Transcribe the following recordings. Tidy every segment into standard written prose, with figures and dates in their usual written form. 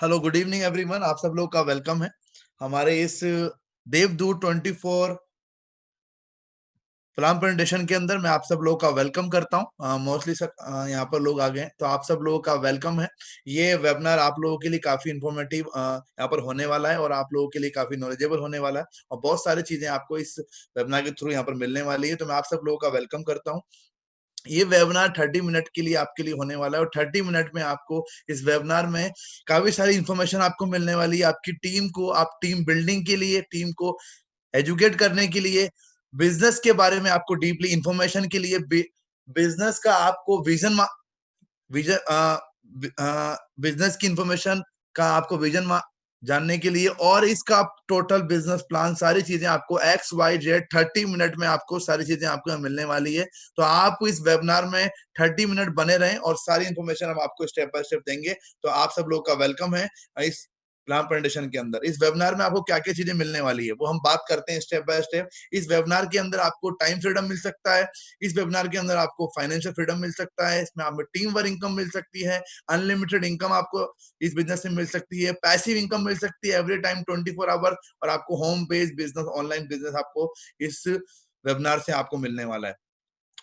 Hello, good evening everyone. आप सब लोग का वेलकम है हमारे इस देवदूत 24 प्लान प्रेजेंटेशन के अंदर। मैं आप सब लोगों का वेलकम करता हूं। मोस्टली सब यहाँ पर लोग आ गए हैं, तो आप सब लोगों का वेलकम है। ये वेबिनार आप लोगों के लिए काफी इंफॉर्मेटिव यहाँ पर होने वाला है और आप लोगों के लिए काफी नॉलेजेबल होने वाला है और बहुत सारी चीजें आपको इस वेबिनार के थ्रू यहाँ पर मिलने वाली है। तो मैं आप सब लोगों का वेलकम करता हूँ। ये वेबिनार 30 मिनट के लिए आपके लिए होने वाला है और 30 मिनट में आपको इस वेबिनार में काफी सारी इंफॉर्मेशन आपको मिलने वाली है। आपकी टीम को, आप टीम बिल्डिंग के लिए, टीम को एजुकेट करने के लिए, बिजनेस के बारे में आपको डीपली इंफॉर्मेशन के लिए, बिजनेस का आपको विजन बिजनेस की इंफॉर्मेशन का आपको विजन जानने के लिए और इसका टोटल बिजनेस प्लान, सारी चीजें आपको XYZ 30 मिनट में आपको सारी चीजें आपको मिलने वाली है। तो आप इस वेबिनार में 30 मिनट बने रहें और सारी इंफॉर्मेशन हम आपको स्टेप बाय स्टेप देंगे। तो आप सब लोग का वेलकम है इस प्लान प्रेजेंटेशन के अंदर। इस वेबिनार में आपको क्या क्या चीजें मिलने वाली है वो हम बात करते हैं स्टेप बाय स्टेप। इस वेबिनार के अंदर आपको टाइम फ्रीडम मिल सकता है, इस वेबिनार के अंदर आपको फाइनेंशियल फ्रीडम मिल सकता है, इसमें आपको टीम वर्क इनकम मिल सकती है, अनलिमिटेड इनकम आपको इस बिजनेस से मिल सकती है, पैसिव इनकम मिल सकती है एवरी टाइम 24 आवर, और आपको home based business, online business आपको इस वेबिनार से आपको मिलने वाला है।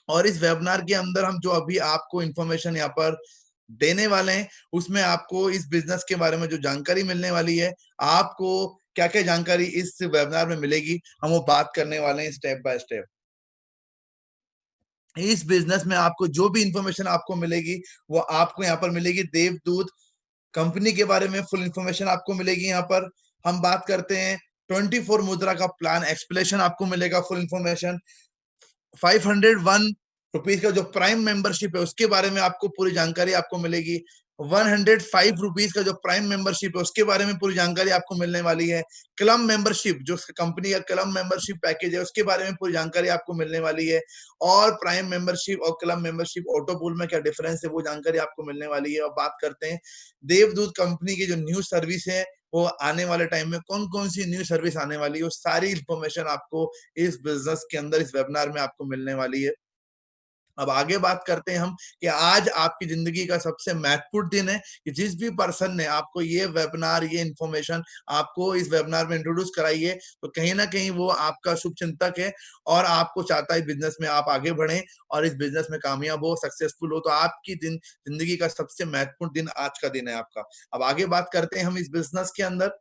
और इस वेबिनार के अंदर हम जो अभी आपको इंफॉर्मेशन यहाँ पर देने वाले हैं उसमें आपको इस बिजनेस के बारे में जो जानकारी मिलने वाली है, आपको क्या क्या जानकारी इस वेबिनार में मिलेगी, हम वो बात करने वाले हैं स्टेप बाय स्टेप। इस बिजनेस में आपको जो भी इंफॉर्मेशन आपको मिलेगी वो आपको यहाँ पर मिलेगी। देवदूत कंपनी के बारे में फुल इंफॉर्मेशन आपको मिलेगी। यहाँ पर हम बात करते हैं 24 मुद्रा का प्लान एक्सप्लेनेशन आपको मिलेगा, फुल इंफॉर्मेशन। 501 रुपीज का जो प्राइम मेंबरशिप है उसके बारे में आपको पूरी जानकारी आपको मिलेगी। 105 रुपीज का जो प्राइम मेंबरशिप है उसके बारे में पूरी जानकारी आपको मिलने वाली है। क्लब मेंबरशिप, जो कंपनी का क्लब मेंबरशिप पैकेज है उसके बारे में पूरी जानकारी आपको मिलने वाली है। और प्राइम मेंबरशिप और क्लब मेंबरशिप ऑटो पूल में क्या डिफरेंस है वो जानकारी आपको मिलने वाली है। और बात करते हैं देवदूत कंपनी की जो न्यू सर्विस है, वो आने वाले टाइम में कौन कौन सी न्यू सर्विस आने वाली है, वो सारी इंफॉर्मेशन आपको इस बिजनेस के अंदर, इस वेबिनार में आपको मिलने वाली है। अब आगे बात करते हैं हम कि आज आपकी जिंदगी का सबसे महत्वपूर्ण दिन है कि जिस भी पर्सन ने आपको ये वेबिनार, ये इंफॉर्मेशन आपको इस वेबिनार में इंट्रोड्यूस कराई है, तो कहीं ना कहीं वो आपका शुभ चिंतक है और आपको चाहता है बिजनेस में आप आगे बढ़ें और इस बिजनेस में कामयाब हो, सक्सेसफुल हो। तो आपकी जिंदगी का सबसे महत्वपूर्ण दिन आज का दिन है आपका। अब आगे बात करते हैं हम इस बिजनेस के अंदर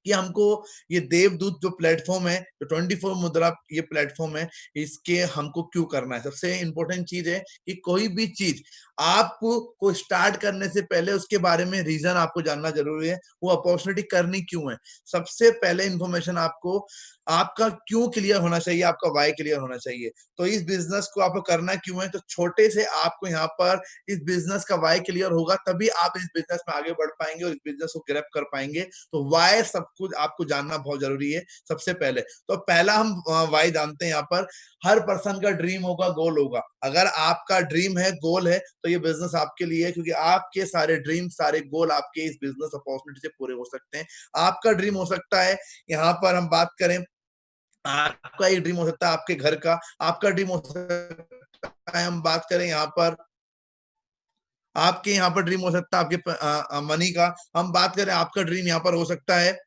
कि हमको ये देवदूत जो प्लेटफॉर्म है, जो 24 मुद्रा ये प्लेटफॉर्म है, इसके हमको क्यों करना है। सबसे इंपॉर्टेंट चीज है कि कोई भी चीज आपको स्टार्ट करने से पहले उसके बारे में रीजन आपको जानना जरूरी है, वो अपॉर्चुनिटी करनी क्यों है। सबसे पहले इंफॉर्मेशन आपको आपका क्यों क्लियर होना चाहिए, आपका वाई क्लियर होना चाहिए। तो इस बिजनेस को आपको करना क्यों है, तो छोटे से आपको यहाँ पर इस बिजनेस का वाई क्लियर होगा तभी आप इस बिजनेस में आगे बढ़ पाएंगे और इस बिजनेस को ग्रैब कर पाएंगे। तो वाई सब कुछ आपको जानना बहुत जरूरी है सबसे पहले। तो पहला हम वाई जानते हैं। यहाँ पर हर पर्सन का ड्रीम होगा, गोल होगा। अगर आपका ड्रीम है, गोल है, तो ये बिजनेस आपके लिए है, क्योंकि आपके सारे ड्रीम, सारे गोल आपके इस बिजनेस अपॉर्चुनिटी से पूरे हो सकते हैं। आपका ड्रीम हो सकता है, यहाँ पर हम बात करें, आपका एक ड्रीम हो सकता है आपके घर का, आपका ड्रीम हो सकता है, हम बात करें यहाँ पर आपके यहाँ पर ड्रीम हो सकता है आपके मनी का। हम बात करें आपका ड्रीम यहाँ पर हो सकता है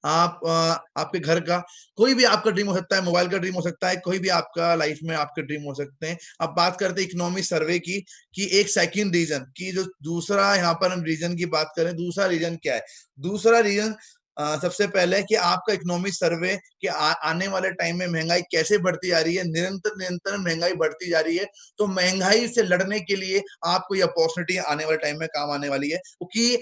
आपके घर का। कोई भी आपका ड्रीम हो सकता है, मोबाइल का ड्रीम हो सकता है, कोई भी आपका लाइफ में आपके ड्रीम हो सकते हैं। अब बात करते हैं इकोनॉमिक सर्वे की कि एक सेकंड रीजन की, जो दूसरा यहाँ पर हम रीजन की बात करें, दूसरा रीजन क्या है। दूसरा रीजन सबसे पहले कि आपका इकोनॉमिक सर्वे कि आने वाले टाइम में महंगाई कैसे बढ़ती जा रही है, निरंतर निरंतर महंगाई बढ़ती जा रही है। तो महंगाई से लड़ने के लिए आपको ये अपॉर्चुनिटी आने वाले टाइम में काम आने वाली है, क्योंकि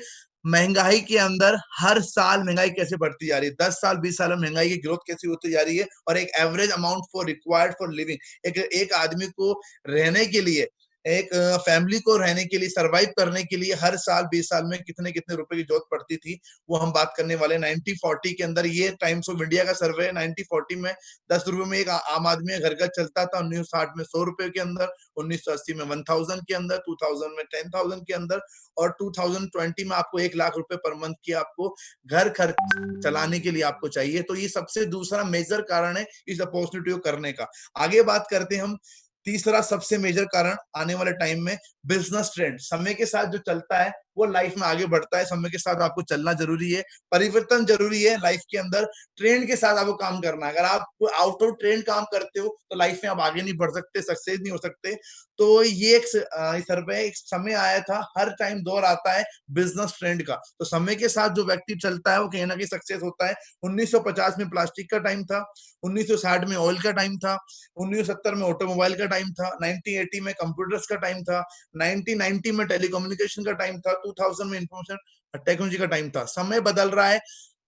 महंगाई के अंदर हर साल महंगाई कैसे बढ़ती जा रही है, 10 साल 20 साल में महंगाई की ग्रोथ कैसे होती जा रही है, और एक average amount for required for living, एक आदमी को रहने के लिए, एक फैमिली को रहने के लिए, सरवाइव करने के लिए हर साल 20 साल में कितने कितने रुपए की जरूरत पड़ती थी, वो हम बात करने वाले 90-40 के अंदर। ये टाइम्स ऑफ इंडिया का सर्वे है। 90-40 में 10 रुपए में एक आम आदमी घर का चलता था, 1960 में 100 रुपए के अंदर, 1980 में 1000 के अंदर, 2000 में 10,000 के अंदर, और 2020 में आपको 1 लाख रुपए पर मंथ की आपको घर खर्च चलाने के लिए आपको चाहिए। तो ये सबसे दूसरा मेजर कारण है इस अपॉर्चुनिटी को करने का। आगे बात करते हैं हम, तीसरा सबसे मेजर कारण आने वाले टाइम में बिजनेस ट्रेंड, समय के साथ जो चलता है वो लाइफ में आगे बढ़ता है। समय के साथ आपको चलना जरूरी है, परिवर्तन जरूरी है लाइफ के अंदर। ट्रेंड के साथ आपको काम करना है। अगर आप आउट ऑफ ट्रेंड काम करते हो तो लाइफ में आप आगे नहीं बढ़ सकते, सक्सेस नहीं हो सकते। तो ये एक सर्वे, एक समय आया था, हर टाइम दौर आता है बिजनेस ट्रेंड का, तो समय के साथ जो व्यक्ति चलता है वो कहीं ना कहीं सक्सेस होता है। 1950 में प्लास्टिक का टाइम था, 1960 में ऑयल का टाइम था, 1970 में ऑटोमोबाइल का टाइम था, 1980 में कंप्यूटर्स का टाइम था, 1990 में टेलीकम्युनिकेशन का टाइम था, 2000 में इंफॉर्मेशन टेक्नोलॉजी का टाइम था। समय बदल रहा है,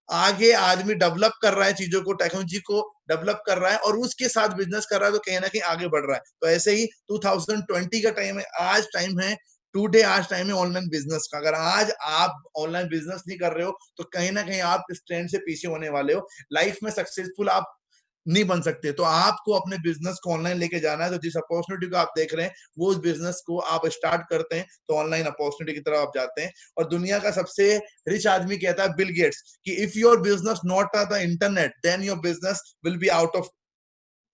आगे आदमी डेवलप कर रहा है, चीजों को, टेक्नोलॉजी को डेवलप कर रहा है और उसके साथ बिजनेस कर रहा है, तो कहीं ना कहीं आगे बढ़ रहा है। तो ऐसे ही 2020 का टाइम है, आज टाइम है टुडे, आज टाइम है ऑनलाइन बिजनेस का। अगर आज आप ऑनलाइन बिजनेस नहीं कर रहे हो तो कहीं ना कहीं आप इस ट्रेंड से पीछे होने वाले हो। लाइफ में सक्सेसफुल आप नहीं बन सकते। तो आपको अपने बिजनेस को ऑनलाइन लेके जाना है। तो जिस अपॉर्चुनिटी को आप देख रहे हैं वो उस बिजनेस को आप स्टार्ट करते हैं तो ऑनलाइन अपॉर्चुनिटी की तरफ आप जाते हैं। और दुनिया का सबसे रिच आदमी कहता है, बिल गेट्स, कि if your business not the internet then your business will be out of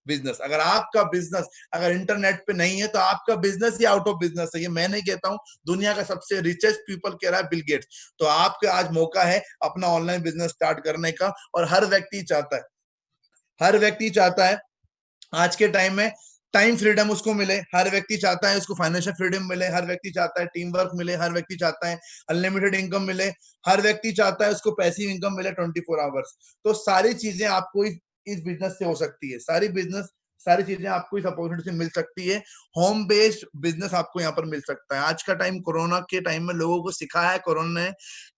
business. अगर आपका बिजनेस अगर इंटरनेट पे नहीं है तो आपका business he out of business है। ये मैं नहीं कहता हूं, दुनिया का सबसे रिचेस्ट पीपल कह रहा है, बिल गेट्स। तो आपका आज मौका है अपना ऑनलाइन बिजनेस स्टार्ट करने का। और हर व्यक्ति चाहता है, हर व्यक्ति चाहता है आज के टाइम में टाइम फ्रीडम उसको मिले, हर व्यक्ति चाहता है उसको फाइनेंशियल फ्रीडम मिले, हर व्यक्ति चाहता है टीम वर्क मिले, हर व्यक्ति चाहता है अनलिमिटेड इनकम मिले, हर व्यक्ति चाहता है उसको पैसिव इनकम मिले 24 आवर्स। तो सारी चीजें आपको इस बिजनेस से हो सकती है, सारी चीजें आपको इस अपॉर्चुनिटी से मिल सकती है। होम बेस्ड बिजनेस आपको यहाँ पर मिल सकता है। आज का टाइम, कोरोना के टाइम में लोगों को सिखाया है कोरोना ने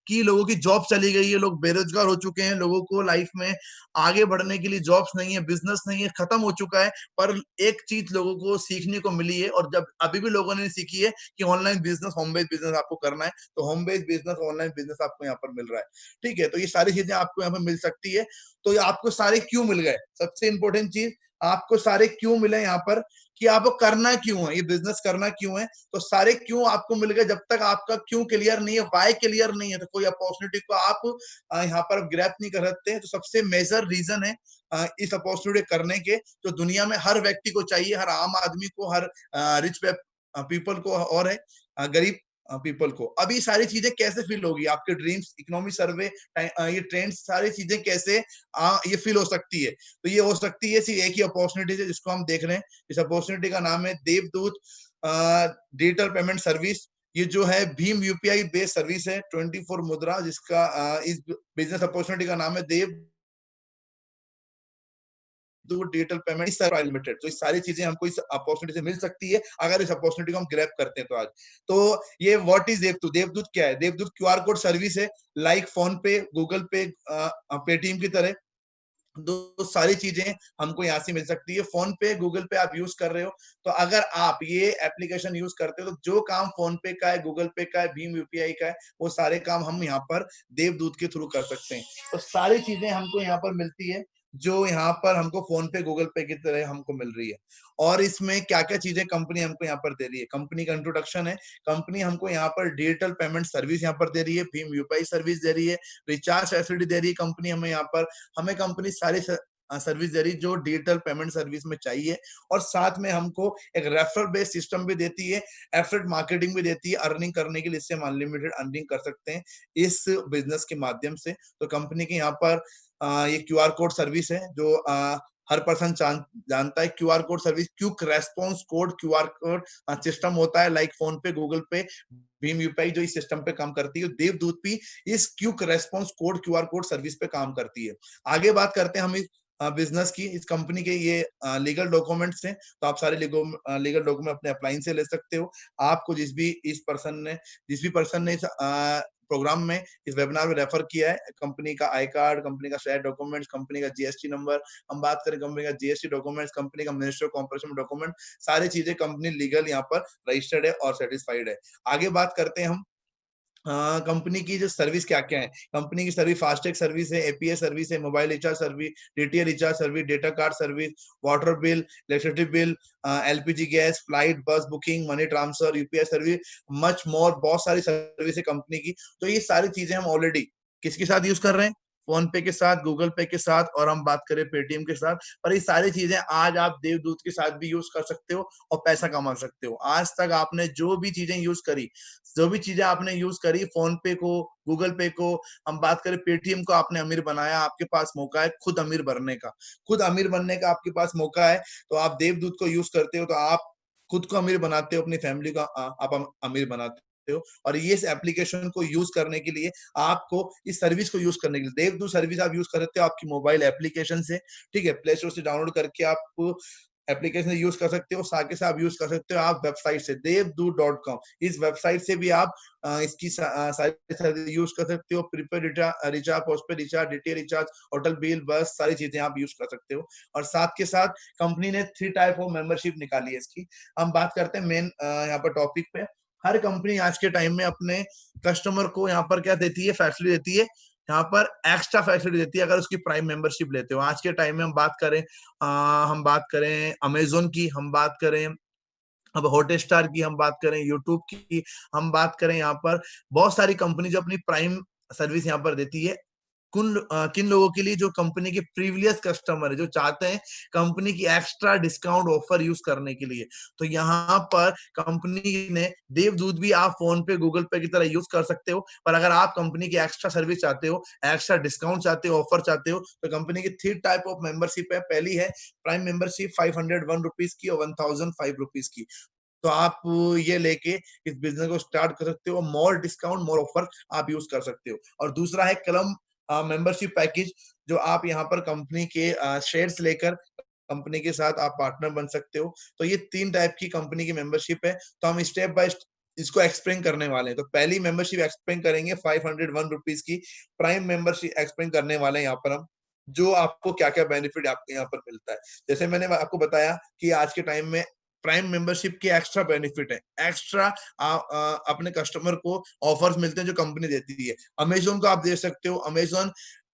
कि लोगों की जॉब चली गई है, लोग बेरोजगार हो चुके हैं, लोगों को लाइफ में आगे बढ़ने के लिए जॉब्स नहीं है, बिजनेस नहीं है, खत्म हो चुका है। पर एक चीज लोगों को सीखने को मिली है, और जब अभी भी लोगों ने सीखी है कि online business, home based business आपको करना है, तो home based business, online business आपको यहाँ पर मिल रहा है। ठीक है, तो ये सारी चीजें आपको यहाँ पर मिल सकती है। तो ये आपको सारे क्यों मिल गए, सबसे इंपॉर्टेंट चीज, आपको सारे क्यों मिले यहाँ पर, कि आपको करना क्यों है, ये बिजनेस करना क्यों है। तो सारे क्यों आपको मिल गए। जब तक आपका क्यों क्लियर नहीं है, वाई क्लियर नहीं है, तो कोई अपॉर्चुनिटी को आप यहाँ पर ग्रैप नहीं कर सकते। तो सबसे मेजर रीजन है इस अपॉर्चुनिटी करने के, जो दुनिया में हर व्यक्ति को चाहिए, हर आम आदमी को, हर रिच पीपल को, और है गरीब पीपल को। अभी सारी चीजें कैसे फील होगी, आपके ड्रीम्स, इकोनॉमी सर्वे, ये ट्रेंड्स, सारी चीजें कैसे ये फील हो सकती है। तो ये हो सकती है सिर्फ एक ही अपॉर्चुनिटी है जिसको हम देख रहे हैं। इस अपॉर्चुनिटी का नाम है देवदूत डिजिटल पेमेंट सर्विस। ये जो है भीम यूपीआई बेस्ड सर्विस है, 24 मुद्रा, जिसका इस बिजनेस अपॉर्चुनिटी का नाम है देव डिजिटल पेमेंट लिमिटेड। तो इस सारी चीजें हमको इस अपॉर्चुनिटी से मिल सकती है अगर इस अपॉर्चुनिटी को हम ग्रैब करते हैं। तो आज तो ये व्हाट इज देवदूत, देवदूत क्या है। देवदूत क्यूआर कोड सर्विस है, लाइक फोन पे, गूगल पे, पेटीएम की तरह। दो सारी चीजें हमको यहाँ से मिल सकती है। फोन पे, गूगल पे आप यूज कर रहे हो, तो अगर आप ये एप्लीकेशन यूज करते हो तो जो काम फोन पे का है, गूगल पे का है, भीम यूपीआई का है, वो सारे काम हम यहाँ पर देवदूत के थ्रू कर सकते हैं। तो सारी चीजें हमको यहाँ पर मिलती है जो यहाँ पर हमको फोन पे, गूगल पे की तरह हमको मिल रही है। और इसमें क्या क्या चीजें कंपनी हमको यहाँ पर दे रही है, कंपनी का इंट्रोडक्शन है। कंपनी हमको यहाँ पर डिजिटल पेमेंट सर्विस यहाँ पर दे रही है, भीम यूपीआई सर्विस दे रही है, रिचार्ज फैसिलिटी दे रही है कंपनी हमें यहाँ पर। हमें कंपनी सारी सर्विस दे रही जो डिजिटल पेमेंट सर्विस में चाहिए। और साथ में हमको एक रेफरल बेस्ड सिस्टम भी देती है, एफिलिएट मार्केटिंग भी देती है अर्निंग करने के लिए। इससे हम अनलिमिटेड अर्निंग कर सकते हैं इस बिजनेस के माध्यम से। तो कंपनी के यहाँ पर ये क्यूआर कोड सर्विस है जो हर पर्सन जानता है। QR code service, quick response code QR code system होता है, लाइक फोन पे, गूगल पे, भीम यूपीआई जो इस सिस्टम पे काम करती है। देवदूत भी इस quick response code QR code service पे काम करती है। आगे बात करते हैं हम इस बिजनेस की। इस कंपनी के ये लीगल डॉक्यूमेंट्स हैं, तो आप सारे लीगल डॉक्यूमेंट अपने अप्लाइन से ले सकते हो। आपको जिस भी पर्सन ने प्रोग्राम में, इस वेबिनार में रेफर किया है, कंपनी का आई कार्ड, कंपनी का शेयर डॉक्यूमेंट्स, कंपनी का जीएसटी नंबर, हम बात करें कंपनी का जीएसटी डॉक्यूमेंट्स, कंपनी का मिनिस्ट्री ऑफ कॉर्पोरेशन डॉक्यूमेंट, सारी चीजें कंपनी लीगल यहाँ पर रजिस्टर्ड है और सेटिस्फाइड है। आगे बात करते हैं हम कंपनी की जो सर्विस क्या क्या है। कंपनी की सर्विस फास्टैग सर्विस है, एपीए सर्विस है, mobile recharge service, DTH recharge service, data card service, water bill, electricity bill, LPG gas, flight, bus booking, money transfer, UPI service, much more, बहुत सारी service है company की। तो ये सारी चीजें हम ऑलरेडी किसके साथ यूज कर रहे हैं, फोन पे के साथ, गूगल पे के साथ, और हम बात करें पेटीएम के साथ। पर ये सारी चीजें आज आप देवदूत के साथ भी यूज कर सकते हो और पैसा कमा सकते हो। आज तक आपने जो भी चीजें यूज करी, जो भी चीजें आपने यूज करी, फोन पे को, गूगल पे को, हम बात करें पेटीएम को, आपने अमीर बनाया। आपके पास मौका है खुद अमीर बनने का, खुद अमीर बनने का आपके पास मौका है। तो आप देवदूत को यूज करते हो तो आप खुद को अमीर बनाते हो, अपनी फैमिली को आप अमीर बनाते हो। और ये इस एप्लीकेशन को यूज करने के लिए, आपको इस सर्विस को यूज करने के लिए, देवदूत सर्विस आप यूज कर सकते हो आपकी मोबाइल एप्लीकेशन से। ठीक है, प्ले स्टोर से डाउनलोड करके आप एप्लीकेशन यूज कर सकते हो। साथ के साथ यूज कर सकते हो आप वेबसाइट से, devdoot.com। इस वेबसाइट से भी आप इसकी सारी यूज कर सकते हो। Prepaid recharge, postpaid recharge, DTH recharge, hotel bill, बस सारी चीजें आप यूज कर सकते हो। और साथ के साथ कंपनी ने 3 टाइप ऑफ मेंबरशिप निकाली है इसकी। हम बात करते हैं मेन यहाँ पर टॉपिक पे। हर कंपनी आज के टाइम में अपने कस्टमर को यहाँ पर क्या देती है, फैसिलिटी देती है, यहाँ पर एक्स्ट्रा फैसिलिटी देती है अगर उसकी प्राइम मेंबरशिप लेते हो। आज के टाइम में हम बात करें अमेजोन की, हम बात करें अब हॉटस्टार की, हम बात करें यूट्यूब की, हम बात करें यहाँ पर बहुत सारी कंपनी जो अपनी प्राइम सर्विस यहाँ पर देती है। किन लोगों के लिए, जो कंपनी के प्रीवियस कस्टमर है, जो चाहते हैं कंपनी की एक्स्ट्रा डिस्काउंट ऑफर यूज करने के लिए। तो यहाँ पर कंपनी ने देवदूत भी आप फोन पे, गूगल पे की तरह यूज कर सकते हो। पर अगर आप कंपनी की एक्स्ट्रा सर्विस चाहते हो, एक्स्ट्रा डिस्काउंट चाहते हो, ऑफर चाहते हो, तो कंपनी की 3 टाइप ऑफ मेंबरशिप है। पहली है प्राइम मेंबरशिप 501 रुपीज की और 1005 रुपीज की। तो आप ये लेके इस बिजनेस को स्टार्ट कर सकते हो, मोर डिस्काउंट, मोर ऑफर आप यूज कर सकते हो। और दूसरा है कलम मेंबरशिप पैकेज, जो आप यहाँ पर कंपनी के शेयर्स लेकर कंपनी के साथ आप पार्टनर बन सकते हो। तो ये 3 टाइप की कंपनी की मेंबरशिप है। तो हम स्टेप बाय इसको एक्सप्लेन करने वाले हैं। तो पहली मेंबरशिप एक्सप्लेन करेंगे 501 रुपीज की, प्राइम मेंबरशिप एक्सप्लेन करने वाले हैं यहाँ पर हम, जो आपको क्या क्या बेनिफिट आपको यहाँ पर मिलता है। जैसे मैंने आपको बताया कि आज के टाइम में प्राइम मेंबरशिप के एक्स्ट्रा बेनिफिट है, एक्स्ट्रा अपने कस्टमर को ऑफर्स मिलते हैं जो कंपनी देती है। अमेजोन को आप दे सकते हो। अमेजोन,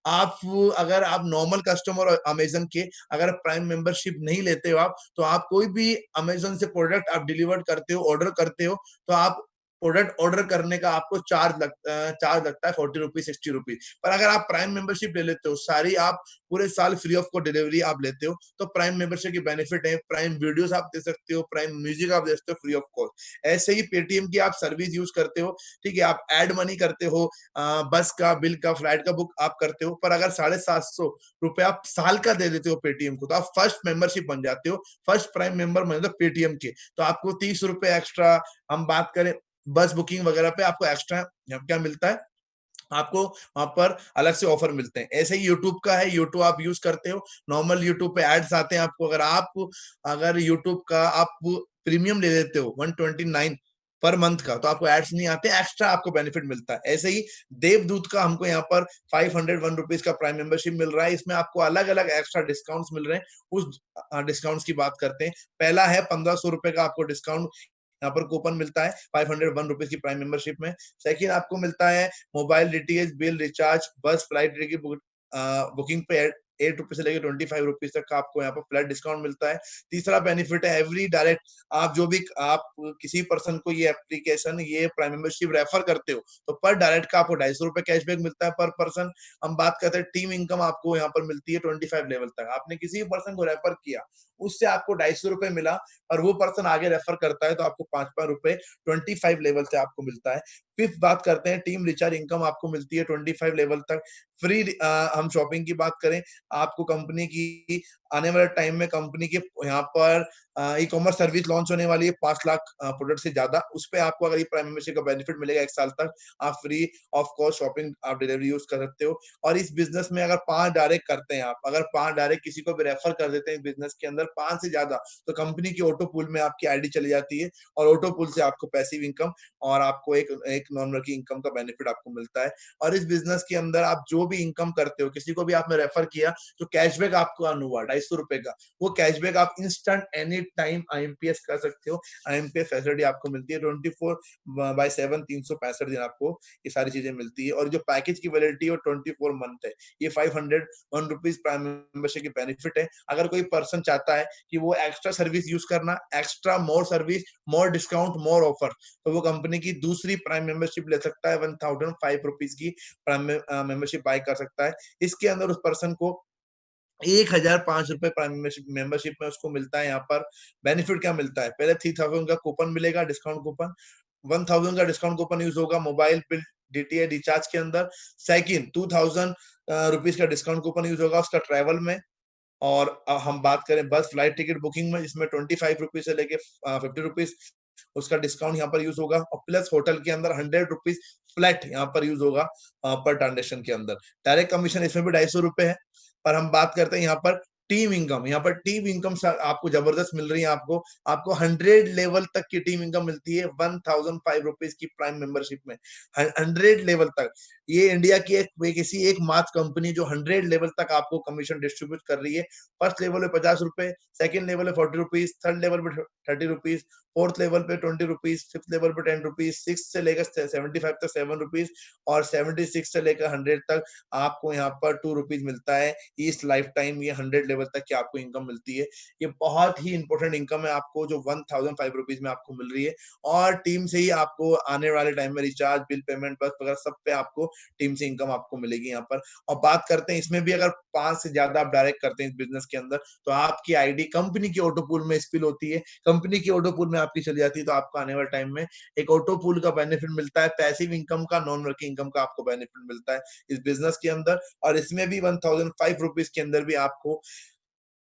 आप अगर आप नॉर्मल कस्टमर अमेजन के, अगर प्राइम मेंबरशिप नहीं लेते हो आप, तो आप कोई भी अमेजन से प्रोडक्ट आप डिलीवर करते हो, ऑर्डर करते हो, तो आप प्रोडक्ट ऑर्डर करने का आपको चार्ज लगता है 40 रुपीज, 60 रुपीज। पर अगर आप प्राइम मेंबरशिप ले लेते हो, सारी आप पूरे साल फ्री ऑफ को डिलीवरी आप लेते हो, तो प्राइम मेंबरशिप की बेनिफिट है। प्राइम वीडियोस आप दे सकते हो, प्राइम म्यूजिक आप दे सकते हो फ्री ऑफ कॉस्ट। ऐसे ही पेटीएम की आप सर्विस यूज करते हो, ठीक है, आप एड मनी करते हो, बस का बिल का, फ्लाइट का बुक आप करते हो। पर अगर 750 रुपए आप साल का दे देते हो पेटीएम को, तो आप फर्स्ट मेंबरशिप बन जाते हो, फर्स्ट प्राइम मेंबर बन जाते हो पेटीएम के। तो आपको 30 रुपए एक्स्ट्रा, हम बात करें बस बुकिंग वगैरह पे, आपको एक्स्ट्रा क्या मिलता है, आपको वहां पर अलग से ऑफर मिलते हैं। ऐसे ही यूट्यूब का है, यूट्यूब आप यूज करते हो, नॉर्मल यूट्यूब पे एड्स आते हैं आपको। अगर यूट्यूब का आप प्रीमियम ले लेते हो 129 पर मंथ का, तो आपको एड्स नहीं आते, एक्स्ट्रा आपको बेनिफिट मिलता है। ऐसे ही देवदूत का हमको यहाँ पर 501 रुपीज का प्राइम मेंबरशिप मिल रहा है। इसमें आपको अलग अलग एक्स्ट्रा डिस्काउंट्स मिल रहे हैं। उस डिस्काउंट्स की बात करते हैं। पहला है 1500 रुपए का आपको डिस्काउंट, यहाँ पर कूपन मिलता है 501 रुपीज की प्राइम मेंबरशिप में। सेकंड, आपको मिलता है मोबाइल डीटीएच बिल रिचार्ज, बस फ्लाइट टिकट की बुकिंग पे 8 रुपए से लेकर 25 रुपीज तक का आपको यहाँ पर फ्लैट डिस्काउंट मिलता है। तीसरा बेनिफिट है एवरी डायरेक्ट, आप जो भी आप किसी पर्सन को ये एप्लीकेशन, ये प्राइम मेंबरशिप रेफर करते हो, तो पर डायरेक्ट का आपको 250 रुपए कैशबैक मिलता है पर पर्सन। हम बात करते हैं टीम इनकम, आपको यहाँ पर मिलती है 25 लेवल तक। आपने किसी भी पर्सन को रेफर किया, उससे आपको 250 रुपए मिला, और वो पर्सन आगे रेफर करता है, तो आपको 5 रुपए 25 लेवल से आपको मिलता है। फिफ्थ बात करते हैं टीम रिचार्ज इनकम, आपको मिलती है 25 लेवल तक फ्री। हम शॉपिंग की बात करें, आपको कंपनी की आने वाले टाइम में कंपनी के यहाँ पर ई कॉमर्स सर्विस लॉन्च होने वाली है 5 लाख प्रोडक्ट से ज्यादा। उस पे आपको अगर ये प्राइम मेंबरशिप का बेनिफिट मिलेगा 1 साल तक, आप फ्री ऑफ कॉस्ट शॉपिंग आप डिलीवरी यूज कर सकते हो। और इस बिजनेस में अगर 5 डायरेक्ट करते हैं आप, अगर 5 डायरेक्ट किसी को भी रेफर कर देते हैं बिजनेस के अंदर 5 से ज्यादा, तो कंपनी की ऑटो पूल में आपकी आईडी चली जाती है, और ऑटो पूल से आपको पैसिव इनकम और आपको एक नॉन वर्किंग इनकम का बेनिफिट आपको मिलता है। और इस बिजनेस के अंदर आप जो भी इनकम करते हो, किसी को भी आपने रेफर किया, तो कैशबैक आपको अर्न हुआ 250 रुपए का, वो कैशबैक आप इंस्टेंट एनी टाइम आईएमपीएस कर सकते हो। आईएमपीएस फैसिलिटी आपको मिलती है 24/7 365 दिन आपको ये सारी चीजें मिलती है। और जो पैकेज की वैलिडिटी है वो 24 मंथ है। ये 501 रुपीज प्राइम मेंबरशिप की बेनिफिट है। अगर कोई पर्सन चाहता है कि वो एक्स्ट्रा सर्विस यूज करना, extra more service, more discount, more offer, तो वो कंपनी की दूसरी प्राइम मेंबरशिप ले सकता है। 1005 रुपीज की प्राइम मेंबरशिप बाय कर सकता है। इसके अंदर उस पर्सन को 1005 रुपए प्राइम मेंबरशिप में उसको मिलता है। यहाँ पर बेनिफिट क्या मिलता है? पहले 3000 का कूपन मिलेगा, डिस्काउंट कूपन। 1000 का डिस्काउंट कूपन यूज होगा मोबाइल बिल डीटीएच रिचार्ज के अंदर। सेकंड 2000 रुपीज का डिस्काउंट कूपन यूज होगा उसका ट्रेवल में। और हम बात करें बस फ्लाइट टिकट बुकिंग में, इसमें 25 रुपीज से लेके 50 रुपीज उसका डिस्काउंट यहाँ पर यूज होगा। और प्लस होटल के अंदर 100 रुपीज फ्लैट यहाँ पर यूज होगा पर ट्रांजेक्शन के अंदर। डायरेक्ट कमीशन इसमें भी 250 रुपए है। पर हम बात करते हैं यहाँ पर टीम इनकम। यहाँ पर टीम इनकम आपको जबरदस्त मिल रही है। आपको आपको 100 लेवल तक की टीम इनकम मिलती है 1005 रुपीज की प्राइम मेंबरशिप में। 100 लेवल तक। ये इंडिया की एक ऐसी एक मात्र कंपनी जो 100 लेवल तक आपको कमीशन डिस्ट्रीब्यूट कर रही है। फर्स्ट लेवल पे 50 रुपए, सेकंड लेवल पे 40 रुपीज, थर्ड लेवल पे 30 रुपीज, फोर्थ लेवल पे 20 रुपीज, फिफ्थ लेवल पे 10 रुपीज, सिक्स से लेकर 75 तक 7 रुपीज, और 76 से लेकर 100 तक आपको यहाँ पर 2 रुपीज मिलता है। इस लाइफ टाइम ये 100 लेवल तक की आपको इनकम मिलती है। ये बहुत ही इंपॉर्टेंट इनकम है आपको जो 1005 रुपीज में आपको मिल रही है। और टीम से ही आपको आने वाले टाइम में रिचार्ज, बिल पेमेंट, बस वगैरह सब पे आपको टीम से इनकम आपको मिलेगी यहाँ पर। और बात करते हैं इसमें भी अगर 5 से ज्यादा आप डायरेक्ट करते हैं इस बिजनेस के अंदर, तो आपकी आईडी कंपनी की ऑटो पूल में स्पिल होती है। कंपनी की ऑटो पूल में आपकी चली जाती है, तो आपको आने वाले टाइम में एक ऑटो पूल का बेनिफिट मिलता है। पैसिव इनकम का, नॉन वर्किंग इनकम का आपको बेनिफिट मिलता है इस बिजनेस के अंदर। और इसमें भी 1005 रुपीज के अंदर भी आपको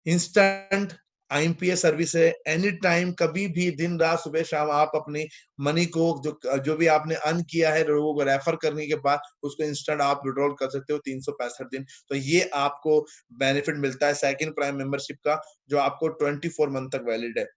इंस्टेंट आईएमपीएस सर्विस है। एनी टाइम, कभी भी, दिन रात, सुबह शाम आप अपनी मनी को जो भी आपने अर्न किया है लोगों को रेफर करने के बाद उसको इंस्टेंट आप विड्रॉल कर सकते हो 365 दिन। तो ये आपको बेनिफिट मिलता है सेकंड प्राइम मेंबरशिप का, जो आपको 24 मंथ तक वैलिड है।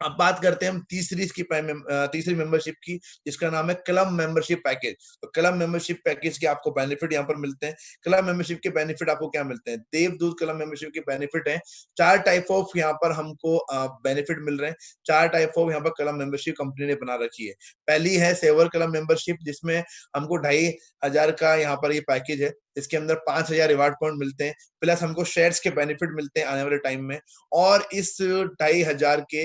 अब बात करते हैं हम तीसरी मेंबरशिप की, जिसका नाम है क्लब मेंबरशिप पैकेज। तो क्लब मेंबरशिप पैकेज के आपको बेनिफिट यहाँ पर मिलते हैं। क्लब मेंबरशिप के बेनिफिट आपको क्या मिलते हैं? देवदूत क्लब मेंबरशिप के बेनिफिट है। 4 टाइप ऑफ यहाँ पर हमको बेनिफिट मिल रहे हैं। 4 टाइप ऑफ यहाँ पर क्लब मेंबरशिप कंपनी ने बना रखी है। पहली है सेवर क्लब मेंबरशिप, जिसमें हमको 2500 का यहाँ पर ये पैकेज है। इसके अंदर 5000 रिवार्ड पॉइंट मिलते हैं, प्लस हमको शेयर्स के बेनिफिट मिलते हैं आने वाले टाइम में। और इस 2500 के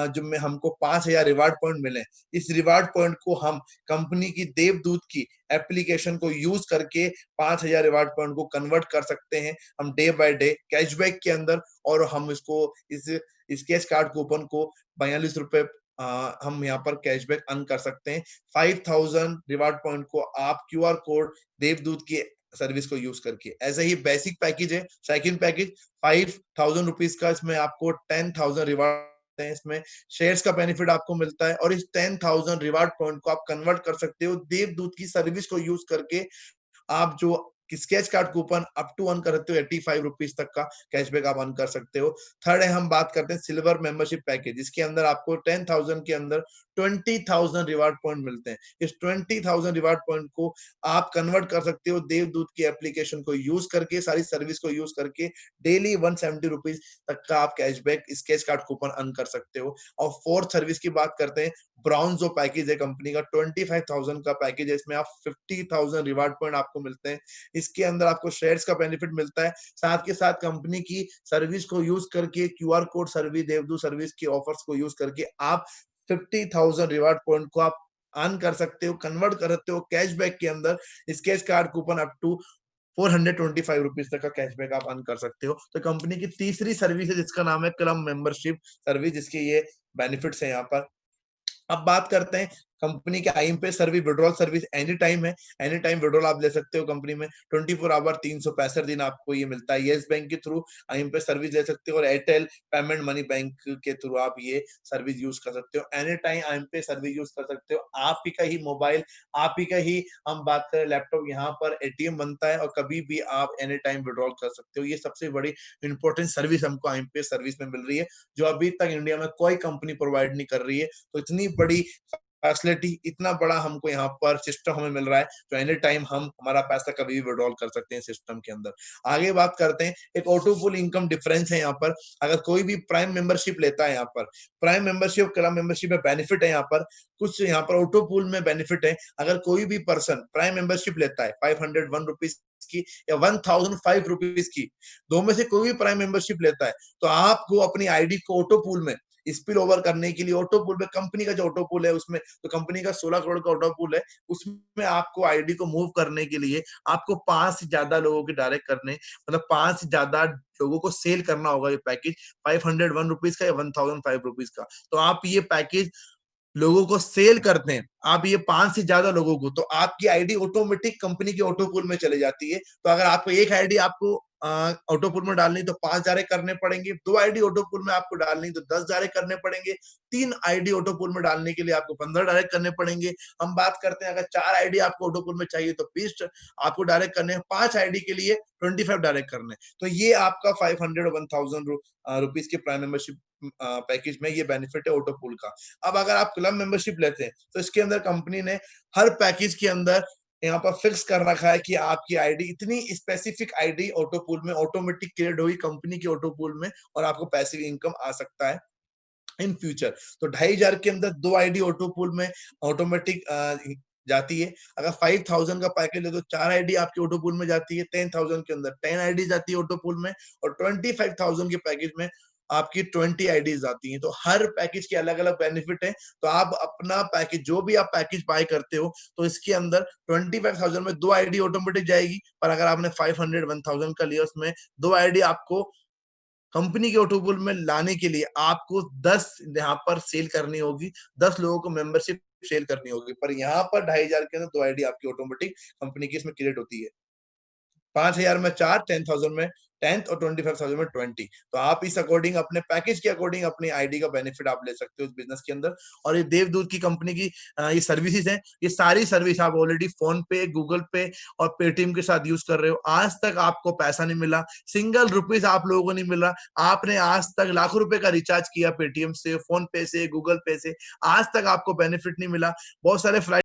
जो में हमको 5000 रिवार्ड पॉइंट मिले, इस रिवार्ड पॉइंट को हम कंपनी की देवदूत की एप्लीकेशन को यूज करके 5000 रिवार्ड पॉइंट को कन्वर्ट कर सकते हैं हम डे बाय डे कैशबैक के अंदर। और हम इसको इस कैश कार्ड कूपन को 42 रुपए हम यहाँ पर कैशबैक अर्न कर सकते हैं। 5000 रिवार्ड पॉइंट को आप क्यूआर कोड देवदूत की सर्विस को यूज करके। ऐसे ही बेसिक पैकेज है। सेकंड पैकेज 5000 रुपीज का, इसमें आपको 10,000 रिवार्ड हैं। इसमें शेयर्स का बेनिफिट आपको मिलता है। और इस 10,000 रिवार्ड पॉइंट को आप कन्वर्ट कर सकते हो देवदूत की सर्विस को यूज करके। आप जो scratch card coupon up to earn कर सकते हो 85 रुपीज तक का कैशबैक आप अर्न कर सकते हो। थर्ड है, हम बात करते हैं सिल्वर मेंबरशिप पैकेज, जिसके अंदर आपको 10,000 के अंदर 20,000 रिवार्ड पॉइंट मिलते हैं। इस 20,000 रिवार्ड पॉइंट को आप कन्वर्ट कर सकते हो देवदूत की एप्लीकेशन को यूज करके, सारी सर्विस को यूज करके। डेली 170 रुपीज तक का आप cashback sketch card coupon earn कर सकते हो। और फोर्थ सर्विस की बात करते हैं, ब्राउन जो पैकेज है कंपनी का 25,000 का पैकेज है। इसमें आप 50,000 रिवार्ड पॉइंट आपको मिलते हैं। इसके अंदर आपको शेयर्स का बेनिफिट मिलता है, साथ के साथ कंपनी की सर्विस को यूज करके, क्यूआर कोड सर्विस, देवदूत सर्विस की ऑफर्स को यूज करके आप 50,000 रिवार्ड पॉइंट को आप अर्न कर सकते हो, कन्वर्ट कर सकते हो कैशबैक के अंदर। Scratch card coupon up to 425 rupees तक का कैशबैक आप अर्न कर सकते हो। तो कंपनी की तीसरी सर्विस है जिसका नाम है क्लब मेंबरशिप सर्विस, जिसके ये बेनिफिट्स है यहाँ पर। अब बात करते हैं कंपनी के IMPS service withdrawal service. Any time है, एनी टाइम विड्रॉल आप ले सकते हो कंपनी में। 24 आवर 365 दिन आपको ये मिलता है। येस बैंक के थ्रू आईएमपीएस सर्विस ले सकते हो, और एयरटेल पेमेंट मनी बैंक के थ्रू आप ये सर्विस यूज कर सकते हो। Any time IMPS service use कर सकते हो। आप ही का ही मोबाइल, आप ही का ही, हम बात करें लैपटॉप, यहाँ पर एटीएम बनता है और कभी भी आप एनी टाइम विड्रॉल कर सकते हो। ये सबसे बड़ी इंपॉर्टेंट सर्विस हमको आईएमपीएस सर्विस में मिल रही है, जो अभी तक इंडिया में कोई कंपनी प्रोवाइड नहीं कर रही है। तो इतनी बड़ी फैसिलिटी, इतना बड़ा हमको यहाँ पर सिस्टम हमें मिल रहा है, तो एनी टाइम हम हमारा पैसा कभी भी विड्रॉल कर सकते हैं सिस्टम के अंदर। आगे बात करते हैं, एक ऑटो पूल इनकम डिफरेंस है यहाँ पर। अगर कोई भी प्राइम मेंबरशिप लेता है यहाँ पर, प्राइम मेंबरशिप, क्लब मेंबरशिप में बेनिफिट है यहाँ पर, कुछ यहाँ पर ऑटो पूल में बेनिफिट है। अगर कोई भी पर्सन प्राइम मेंबरशिप लेता है 501 रुपीज की या 1005 रुपीज की, दो में से कोई भी प्राइम मेंबरशिप लेता है, तो आपको अपनी आईडी को ऑटो पूल में स्पिल ओवर करने के लिए, ऑटो पूल में कंपनी का जो ऑटो पूल है उसमें, तो कंपनी का 16 करोड़ का ऑटो पूल है, उसमें आपको आईडी को मूव करने के लिए आपको 5 से ज्यादा लोगों के डायरेक्ट करने, मतलब 5 से ज्यादा लोगों को सेल करना होगा ये पैकेज 501 रुपीज का या 1005 रुपीज का। तो आप ये पैकेज लोगों को सेल करते हैं, आप ये 5 से ज्यादा लोगों को, तो आपकी आईडी ऑटोमेटिक कंपनी के ऑटो पूल में चले जाती है। तो अगर आपको एक आईडी आपको ऑटो पूल में डालनी तो 5 डायरेक्ट करने पड़ेंगे, 2 आईडी ऑटो पूल में आपको डालनी तो 10 डायरेक्ट करने पड़ेंगे, 3 आईडी ऑटो पूल में डालने के लिए आपको 15 डायरेक्ट करने पड़ेंगे। हम बात करते हैं अगर 4 आईडी आपको ऑटो पूल में चाहिए तो 20 आपको डायरेक्ट करने हैं, 5 आईडी के लिए 25 डायरेक्ट करने। तो ये आपका 500 1000 रुपीज के प्राइम मेंबरशिप पैकेज में ये बेनिफिट है ऑटो पूल का। अब अगर आप क्लब मेंबरशिप लेते हैं तो इसके अंदर कंपनी ने हर पैकेज के अंदर यहाँ पर फिक्स कर रखा है कि आपकी आईडी, इतनी स्पेसिफिक आईडी ऑटो पूल में ऑटोमेटिक क्रिएट होगी कंपनी के ऑटो पूल में, और आपको पैसिव इनकम आ सकता है इन फ्यूचर। तो 2500 के अंदर 2 आईडी ऑटो पूल में ऑटोमेटिक जाती है। अगर 5000 का पैकेज ले तो 4 आईडी आपकी ऑटो पूल में जाती है, 10000 के अंदर 10 आईडी जाती है ऑटो पूल में, और 25000 के पैकेज में आपकी 20 आईडीज आती हैं। तो हर पैकेज के अलग अलग बेनिफिट है। तो आप अपना पैकेज, जो भी आप पैकेज बाय करते हो, तो इसके अंदर 25000 में 2 आईडी ऑटोमेटिक जाएगी, पर अगर आपने 500 1000 का लिया उसमें 2 आईडी आपको कंपनी के ऑटो पूल में लाने के लिए आपको 10 यहाँ पर सेल करनी होगी, 10 लोगों को मेंबरशिप सेल करनी होगी, पर यहाँ पर 2500 के अंदर 2 आईडी आपकी ऑटोमेटिक कंपनी की इसमें क्रिएट होती है। 5000 में 4, 10000 में 10 और 25000 में 20। तो आप इस अकॉर्डिंग अपने पैकेज के अकॉर्डिंग अपनी आईडी का बेनिफिट आप ले सकते हो इस बिजनेस के अंदर। और ये देवदूत की कंपनी की ये सर्विसेज हैं, ये सारी सर्विस आप ऑलरेडी फोन पे, गूगल पे और पेटीएम के साथ यूज कर रहे हो। आज तक आपको पैसा नहीं मिला, सिंगल रुपीज आप लोगों को नहीं मिला। आपने आज तक लाखों रुपए का रिचार्ज किया पेटीएम से, फोन पे से, गूगल पे से, आज तक आपको बेनिफिट नहीं मिला। बहुत सारे फ्लाइट